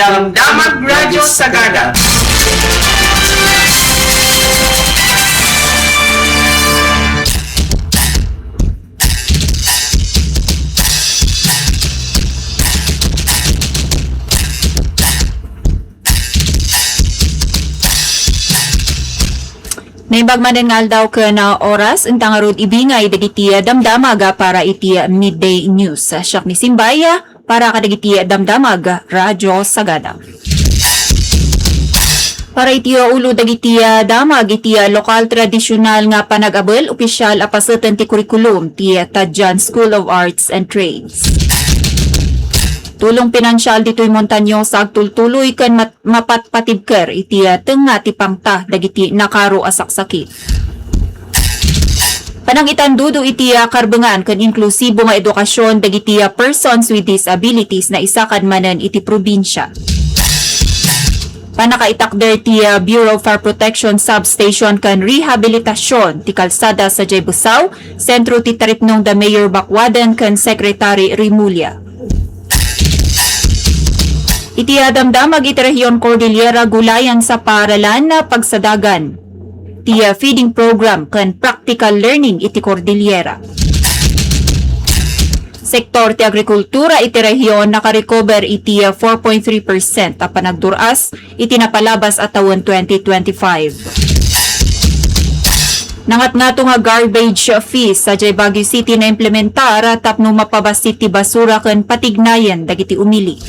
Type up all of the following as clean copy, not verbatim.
Damdamag Radyo Sagada. Naimbag man nga daw ka na oras, ang tangarod ibingay dagiti damdamaga para iti midday news. Siyak ni Simbaya para kadagiti damdamag Radyo Sagada. Para iti ulo dagiti damag iti lokal tradisyonal nga panag-abel, opisyal apasatan ti kurikulum ti Tadjan School of Arts and Trades. Tulong pinansyal dito'y montanyo sa agtultuloy kan mapatpatibker iti tenga ti pangta dagiti nakaro asaksakit. Panangitan dudo iti karbengan kan inklusibo nga edukasyon dagiti persons with disabilities na isa kad manen iti probinsya. Panakaitakder ti Bureau of Fire Protection Substation kan rehabilitasyon ti kalsada sa Jaybusaw, sentro ti taripnong da Mayor Bakwadan kan Secretary Rimulya. Iti damdamag iti Rehiyon Cordillera gulayan sa paaralan na pagsadagan. Ti feeding program kan practical learning iti Cordillera. Sektor ti agrikultura iti rehiyon nakarecover iti 4.3% apan nagduras iti napalabas at taon 2025. Nangat nga nga garbage fees sa Baguio City na implementar tapno mapabasit ti basura kan patignayan dagiti umili.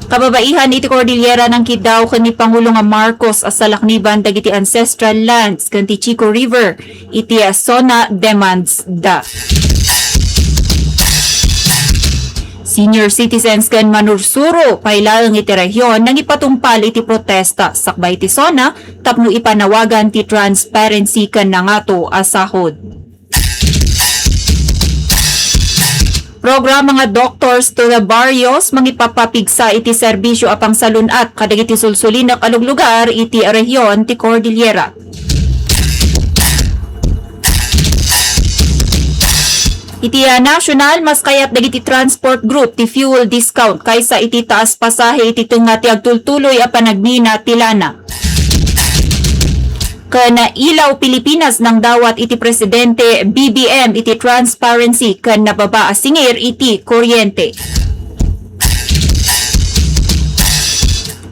Kababaihan iti Cordillera ng Kidaw kan ni Pangulo nga Marcos sa lakniban dagiti ancestral lands kan ti Chico River iti Sona demands da. Senior citizens kan manursuro pailaang iti rehiyon nang ipatumpal iti protesta sakbay ti Sona tapno ipanawagan ti transparency kan nangato asahod. Programa nga Doctors to the Barrios mangipapapigsa iti serbisyo apang salunat kadagiti sulsulin na kaluglugar iti rehiyon ti Cordillera. Iti national mas kayat dagiti transport group ti fuel discount kaysa iti taas pasahe iti tunga ti agtultuloy a panagnina ti lana. Kana ilaw Pilipinas nang dawat iti presidente BBM iti transparency kan nababa singir iti kuryente.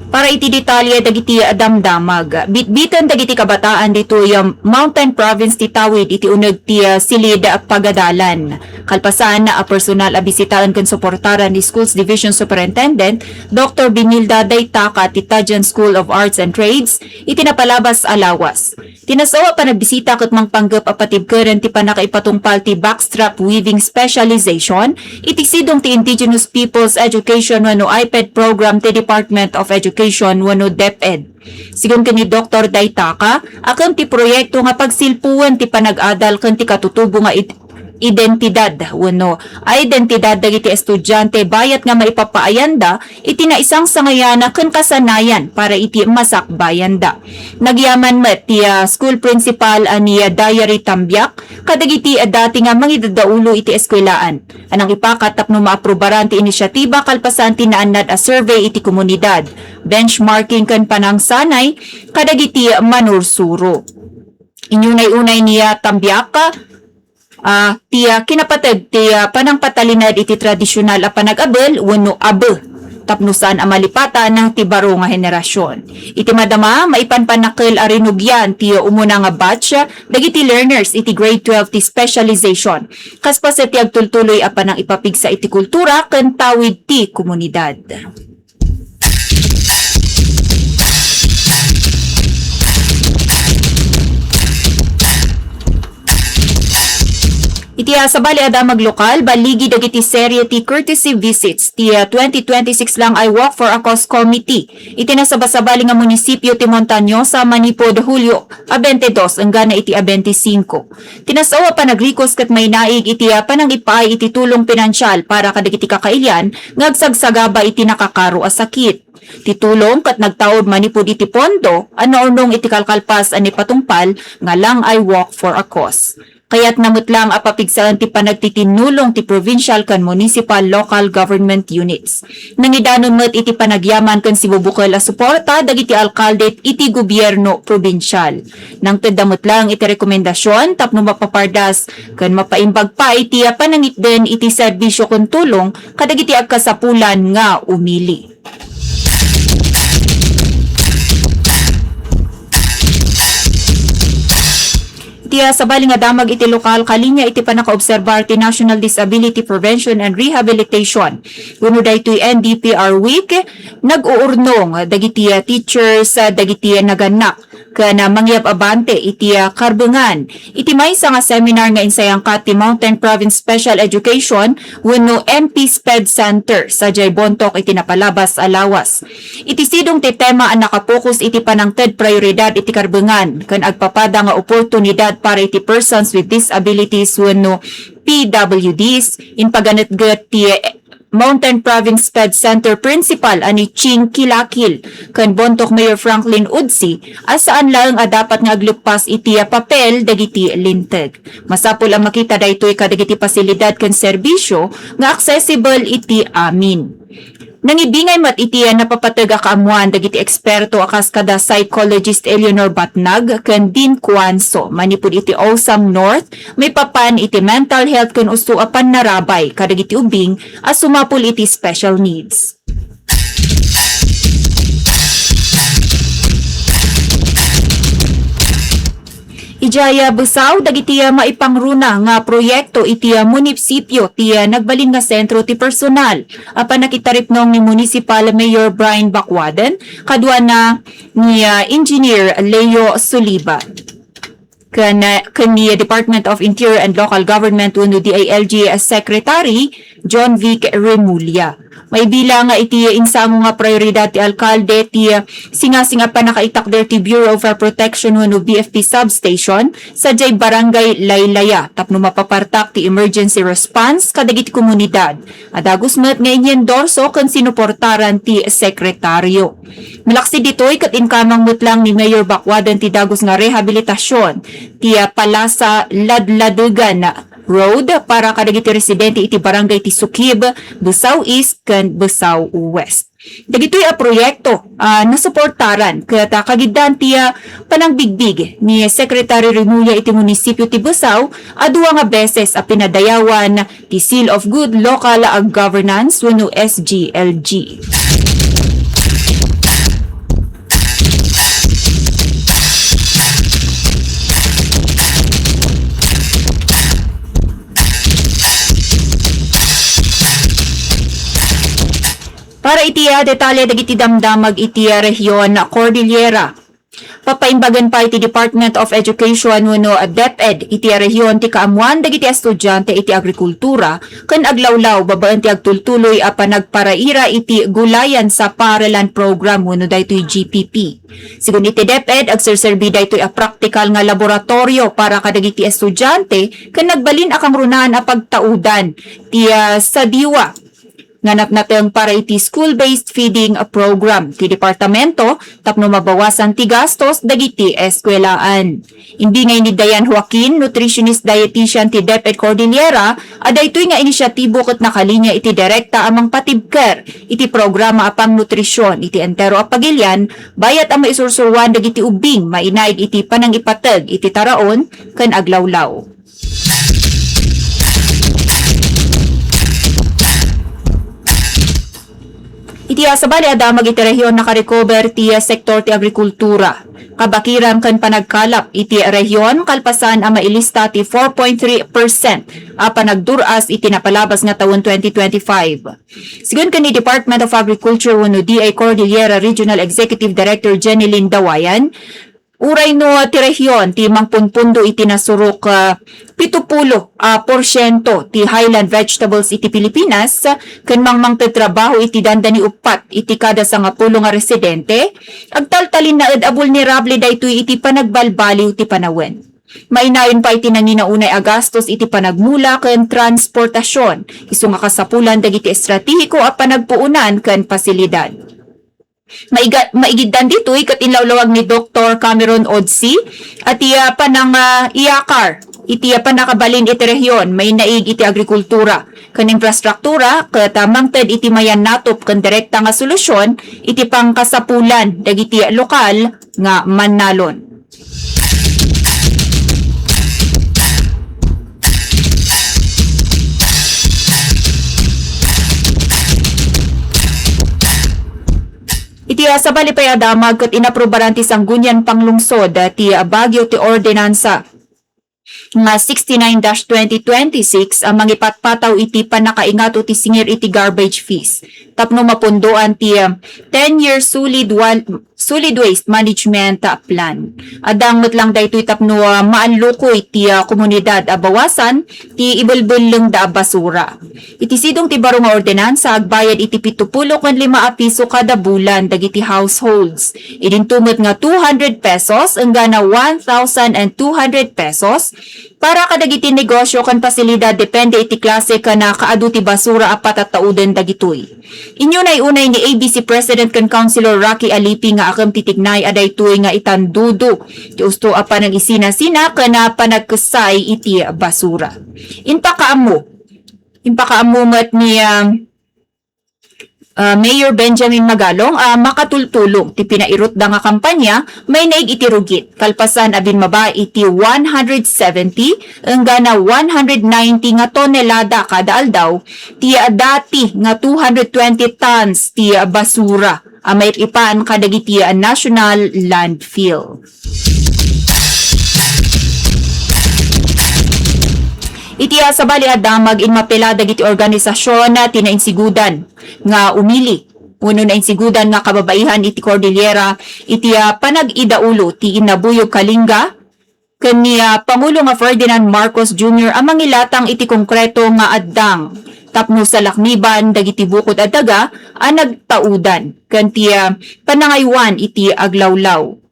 Para iti detalye dagiti damdamag. Bitbitan dagiti kabataan dito yung Mountain Province ti Tawid iti uneg ti silid pagadalan. Kalpasan na personal abisitaan kan suportaran ni Schools Division Superintendent Dr. Binilda Daytaka ti Tadjan School of Arts and Trades iti napalabas alawas. Tinasawa pa nagbisita ket mangpanggep apatibkeren ti panakaipatungpal ti backstrap weaving specialization iti sidong ti Indigenous Peoples Education wenno IPED program ti Department of Education wenno DepEd. Sigon kani Dr. Daytaka, akan ti proyekto nga pagsilpuan ti panag-adal ken ti katutubo nga identidad wenno identidad dagiti estudyante bayat nga maipapaayanda iti na isang sangayana ken kasanayan para iti masakbayanda. Nagyaman met ti school principal ani Diary Tambiak kadagiti dati nga mangidadaulo iti eskwelaan. Anang ipakat tapno maaprubaran ti inisyatiba kalpasan ti naanad a survey iti komunidad. Benchmarking ken panangsanay kadagiti manursuro. Inyunay-unay niya Tambiak kinapatid ti panangpatalinad iti tradisyonal a panag-abel wenno abe tapnusan a malipatan ng ti baro nga henerasyon. Iti madama maipanpanakil a rinugyan ti umuna nga batch dagiti learners iti grade 12 ti specialization. Kaspas ti agtultuloy a panang ipapigsa iti kultura ken tawid ti komunidad. Iti sabali adamag lokal, baligi dagiti serye ti courtesy visits ti 2026 lang ay Walk for a Cause Committee. Iti nasabasabali nga munisipyo ti Montaño sa Manipod Hulyo a 22 hanggang iti a 25. Tinasawa pa nagrikos ket may naig iti panang ipay iti tulong pinansyal para kadagiti kakailyan ngagsagsagaba iti nakakaro a sakit. Titulong kat nagtaod manipod iti pondo, ano-unong iti kalkalpas ani patungpal nga lang ay Walk for a Cause. Kaya't namutlang apapigsaon ti panagtitinulong ti provincial kan municipal local government units. Nangidanon met iti panagyaman kan si bubukol a suporta dagiti alkalde iti gobyerno provincial. Nang tedamot lang iti rekomendasyon tapno mapapardas kan mapaimbag pa iti panangitden iti serbisyo kun tulong kadagiti agkasapulan nga umili. Itiya sa bali nga damag iti lokal kalinya iti panakaobserbar ti National Disability Prevention and Rehabilitation. Kuno daytoy NDPR Week nag-uurnong dagiti teachers dagiti naganak kana mangyap abante iti karbungan. Iti maysa nga seminar nga insayang kat ti Mountain Province Special Education wenno MP SPED Center sa Jay Bontoc iti napalabas alawas. Iti sidong ti tema ang nakapokus iti panangted prioridad iti karbungan kan agpapada nga oportunidad para iti persons with disabilities wenno PWDs in paganetget ti Mountain Province SPED Center Principal ani Ching Kilakil kan Bontoc Mayor Franklin Udsi asaan lang dapat nga aglukpas iti papel dagiti linteg. Masapul ang makita daytoy kadagiti pasilidad kan serbisyo nga accessible iti amin. Nangibingay mat iti napapateg a kaamuan dagiti eksperto akas kada psychologist Eleanor Batnag ken Dean Cuanzo manipud iti Osam North may papan iti mental health ken usto a panarabay kadagiti ubing as sumapul iti special needs. Ijaya Busaw dagiti maipangruna nga proyekto iti munisipyo ti nagbalin nga sentro ti personal apan nakitaripnong ni Municipal Mayor Brian Bacwaden kadwa na ni Engineer Leo Soliba kan ni Department of Interior and Local Government wenno DILG Secretary John Vic Remulla. May bilang nga iti insamo nga prioridad ti alkalde ti singa-singa pa nakaitak der ti Bureau of Protection wenno BFP substation sa jay barangay Laylaya tapno mapapartak ti emergency response kadagiti komunidad. Adagos met nga inyendorso ken sinuportaran ti sekretaryo. Milaksi ditoy ket inkamang mutlang ni Mayor Bacwaden ti dagos nga rehabilitasyon ti Palasa Ladladugan Road para kadagiti residente iti barangay ti Sukib, Busaw East ken Busaw West. Dagitoy proyekto nasuportaran ket kagiddan ti panangbigbig ni Secretary Remulla iti munisipyo ti Busaw adua nga beses a pinadayawan ti Seal of Good Local Governance wenno SGLG. Para iti detalye dagiti damdamag iti rehiyon na Cordillera. Papaimbagan pa iti Department of Education wenno DepEd iti rehiyon ti kaamuan dagiti estudyante iti agrikultura ken aglawlaw babaan ti agtultuloy a panagparaira iti gulayan sa Paralan program wenno daytoy GPP. Sigun iti DepEd agserserbi daytoy a praktikal nga laboratorio para kadagiti estudyante ken nagbalin akang runahan a pagtaudan ti sa diwa nga nateng para iti school-based feeding program ti departamento tapno mabawasan ti gastos dagiti eskwelaan. Imbingay ni Dayan Joaquin, nutritionist dietitian ti DepEd Cordillera, adaytoy nga inisyatibo ket nakalinya iti direkta amang patibker iti programa apang nutrisyon iti entero a Pagilian bayat ang maisursurwan dagiti ubing mainaid iti panangipateg iti taraon ken aglawlaw. Iti asabali adamag iti rehiyon nakarecover ti sektor ti agrikultura. Kabakiran kan panagkalap iti rehiyon kalpasan ang mailista ti 4.3% a panagduras iti napalabas nga taon 2025. Sigun kan ni Department of Agriculture wenno DA Cordillera Regional Executive Director Jenilyn Dawayan, uray no ti rehiyon ti mangpunpundo iti nasurok 70% ti highland vegetables iti Pilipinas ken mangtetrabaho iti dandani upat iti kada sangapulo nga residente agtaltalin na ed a vulnerable daytoy iti panagbalbaliw ti panawen. Mainayon pa iti nanginaunay agastos iti panagmula ken transportasyon isu nga kasapulan dagiti estratehiko a panagpuunan ken pasilidad. Maigiddan ditoy ket inlawlawag ni Dr. Cameron Odsi at panang iyakar iti panakabalin iti rehiyon may naig iti agrikultura ken infrastruktura ket mangted iti mayan natop ken direkta nga solusyon iti pangkasapulan dagiti lokal nga mannalon. Iti sa balipay adamag ket inaprobaran ti Sanggunian Panglungsod ti Baguio ti ordinansa nga 69-2026 ang mangipatpataw iti panakaingato ti singir iti garbage fees. Tapno mapundoan ti 10-year solid waste management plan. Adangot lang daytoy tapno maanlukoy ti komunidad bawasan ti ibulbuleng da basura. Iti sidong ti baro nga ordinansa agbayad iti 75 piso kada bulan dagiti households. Idintumot nga 200 pesos hanggang na 1,200 pesos para kadagiti negosyo kan pasilidad depende iti klase kana kaadu ti basura apat at tauden dagitoy. Inyo na unay ni ABC President kan Councilor Rocky Alipi nga akam titignay adaytoy nga itandudo ti usto apan ang isina-sina kana panagkasay iti basura. Impakaammo met ni Mayor Benjamin Magalong makatultulong ti pinairot da nga kampanya may naig iti rugit kalpasan abin maba iti 170 hanggang na 190 nga tonelada kada aldaw ti dati nga 220 tons ti basura may ipan kadagiti national landfill. Iti sa bali adamag in mapela dagiti organisasyon na tinainsigudan nga umili. Uno na insigudan nga kababaihan iti Cordillera iti panag-idaulo ti Inabuyog Kalinga kaniya Pangulo nga Ferdinand Marcos Jr. ang mangilatang iti konkreto nga addang tapno sa lakniban dagiti bukod at daga ang nagtaudan kanti panangaywan iti aglawlaw.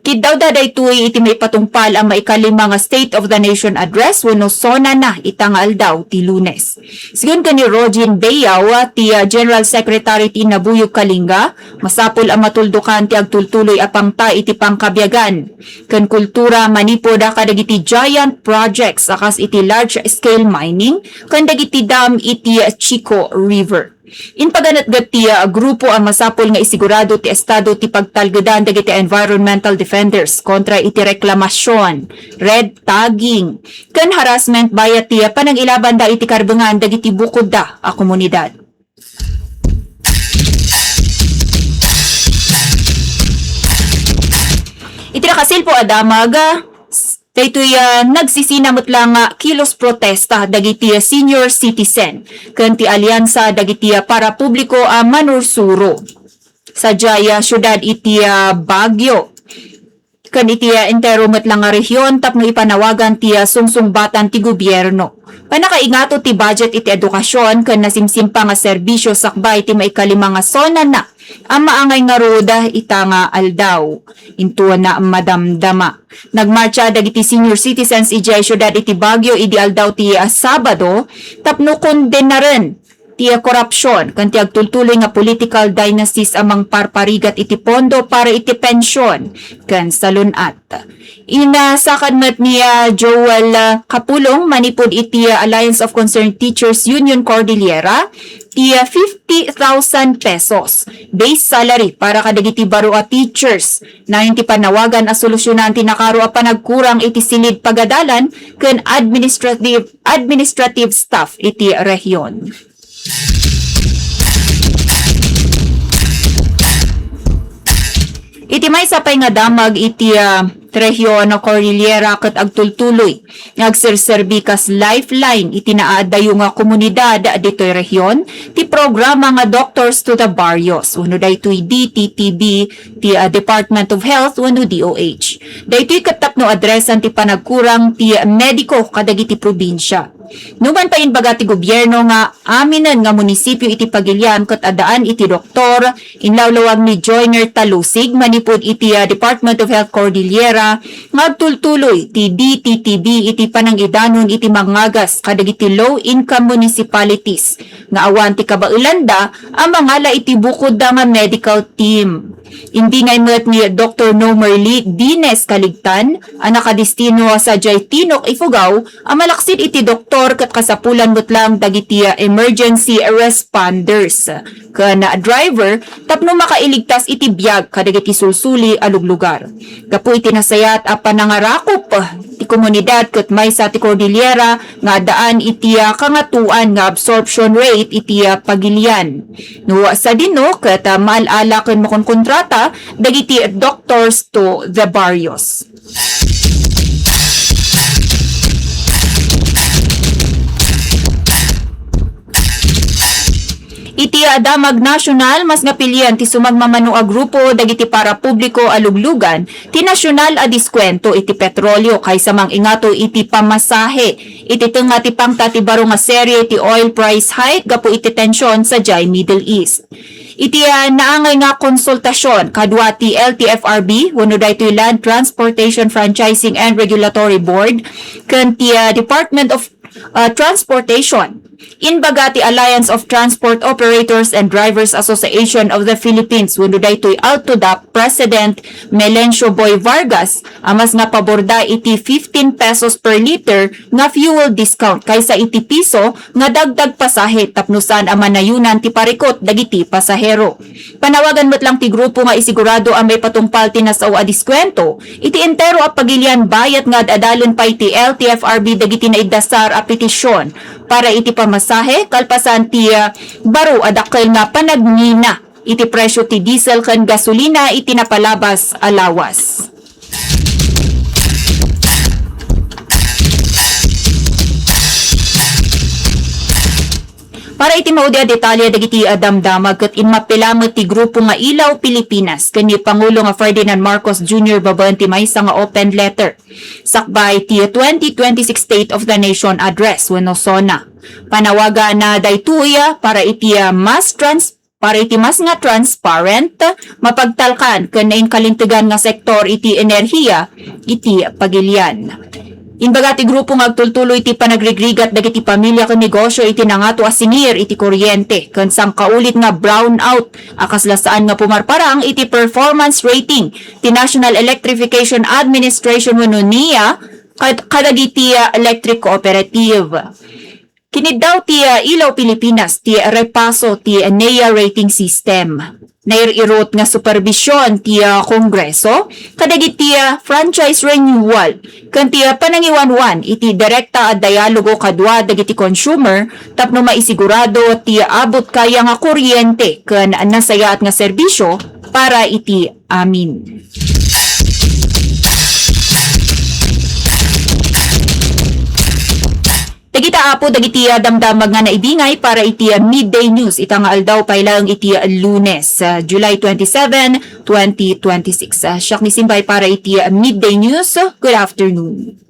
Kidaw daytoy iti may patungpal ang maikalima nga State of the Nation Address wenno sona na itangal daw ti Lunes. Sigun kani Rogin Bayaw ti General Secretary ti Nabuyog Kalinga, masapol ang matuldukan ti agtultuloy apangta iti pangkabyagan ken kultura manipod kadagiti giant projects akas iti large scale mining ken dagiti dam iti Chico River. Inpaganat gati grupo ang masapol nga isigurado ti estado ti pagtalgedan dagiti environmental defenders kontra iti reklamasyon, red tagging, ken harassment bayat ti panangilaban da iti karbengan dagiti bukod da a komunidad. Iti nakasilpo adamag daytoy nagsisinamot lang kilos protesta dagiti senior citizen ken ti alyansa dagiti para publiko manursuro sa Jaya syudad iti Baguio ken iti entero met lang nga rehiyon tapno ipanawagan ti sungsungbatan ti gobyerno. Panakaingato ti budget iti edukasyon ken nasimsimpa nga serbisyo sakbay ti maikalima nga sona na ang maangay nga roda itanga aldaw. Intuan na madamdama. Nagmarcha dagiti senior citizens iti syudad iti Baguio idi aldaw ti Sabado tapno kondenaran ti korupsyon kan ti agtultuloy nga political dynasties amang parparigat iti pondo para iti pensyon ken salunat. Inasakan met ni Joel Kapulong manipod iti Alliance of Concerned Teachers Union Cordillera ti 50,000 pesos base salary para kadagiti baro a teachers na ti panawagan a solusyonan ti nakaro a panagkurang iti silid pagadalan ken administrative staff iti rehiyon. Iti may sapay nga damag iti rehiyon o Cordillera ket agtultuloy nagserserbikas lifeline iti naadayo nga komunidad ditoy rehiyon ti programa nga Doctors to the Barrios uno daytoy DTTB ti Department of Health uno DOH. Daytoy katapno adresan ti panagkurang ti mediko kadagiti probinsya. Numan pa inbaga ti gobyerno nga aminan nga munisipyo iti Pagilian ket adaan iti doktor inlawlawag ni Joyner Talusig manipod iti Department of Health Cordillera ngagtultuloy ti DTTB iti panangidanon iti mangagas kadagiti low income municipalities nga awan ti kabailanda ang mangala iti bukod da nga medical team. Hindi ngay met ni Dr. Nomerly Dines Kaligtan, ang nakadestino sa Jay Tinok Ifugao, ang malaksid iti doktor kat kasapulan mutlang dagiti emergency responders. Kana driver, tapno makailigtas iti biyag kadagiti sulsuli alug lugar. Kapu iti nasayat a panangarakop ti komunidad ket may sa ti Cordillera nga daan iti kangatuan nga absorption rate iti pagilian. No sa dino ket maalala ken makonkontrata dagiti doctors to the barrios. Iti Damag National mas nga pilian ti sumagmamano a grupo dagiti para publiko aluglugan ti nasyonal a diskwento iti petrolyo kaysa mang ingato iti pamasahe iti tenga ti pangta ti baro nga serye ti oil price hike gapu iti tensyon sa Jay Middle East. Iti naangay nga konsultasyon kadwa ti LTFRB wenno daytoy Land Transportation Franchising and Regulatory Board ken ti Department of Transportation. Inbaga ti Alliance of Transport Operators and Drivers Association of the Philippines wenno daytoy ALTODAP President Melencio Boy Vargas amas nga paborda iti 15 pesos per liter nga fuel discount kaysa iti piso nga dagdag pasahe tapnusan a manayunan ti parikot dagiti pasahero. Panawagan met lang ti grupo nga isigurado ang may patungpal ti nasaw a diskwento iti entero a pagilian bayat nga adalon pa iti LTFRB dagiti naidasar a petisyon para iti pamasahe kalpasan ti baro adakkel nga panagnina iti presyo ti diesel ken gasolina iti napalabas a lawas. Para iti maudi a detalye dagiti damdamag ket inmapilamet ti grupo nga Ilaw Pilipinas ken ni Pangulo nga Ferdinand Marcos Jr. babaen ti maysa nga open letter sakbay ti 2026 State of the Nation Address wenno SONA. Panawaga na daytoy para iti mas nga transparent, mapagtalkan ken nain kalintigan nga sektor iti enerhiya iti pagilian. Inbaga ti grupo nga agtultuloy iti panagregrigat dagiti pamilya ken negosyo iti nangato a singir iti kuryente ken sangkaulit nga brownout akaslasaan nga pumarparang iti performance rating ti National Electrification Administration wenno NEA kadagiti electric cooperative. Kini daw ti Ilaw Pilipinas ti repaso ti NEA rating system. Nairirot nga superbisyon ti Kongreso kadagiti franchise renewal ken ti panangiwanwan iti direkta a dialogo kadwa dagiti consumer tapno maisigurado ti abot kaya nga kuryente ken nasayaat nga serbisyo para iti amin. Dagita apo dagiti damdamag nga naibingay para iti midday news itang aldaw pailang iti Lunes, July 27, 2026. Siak ni Simbay para iti midday news. Good afternoon.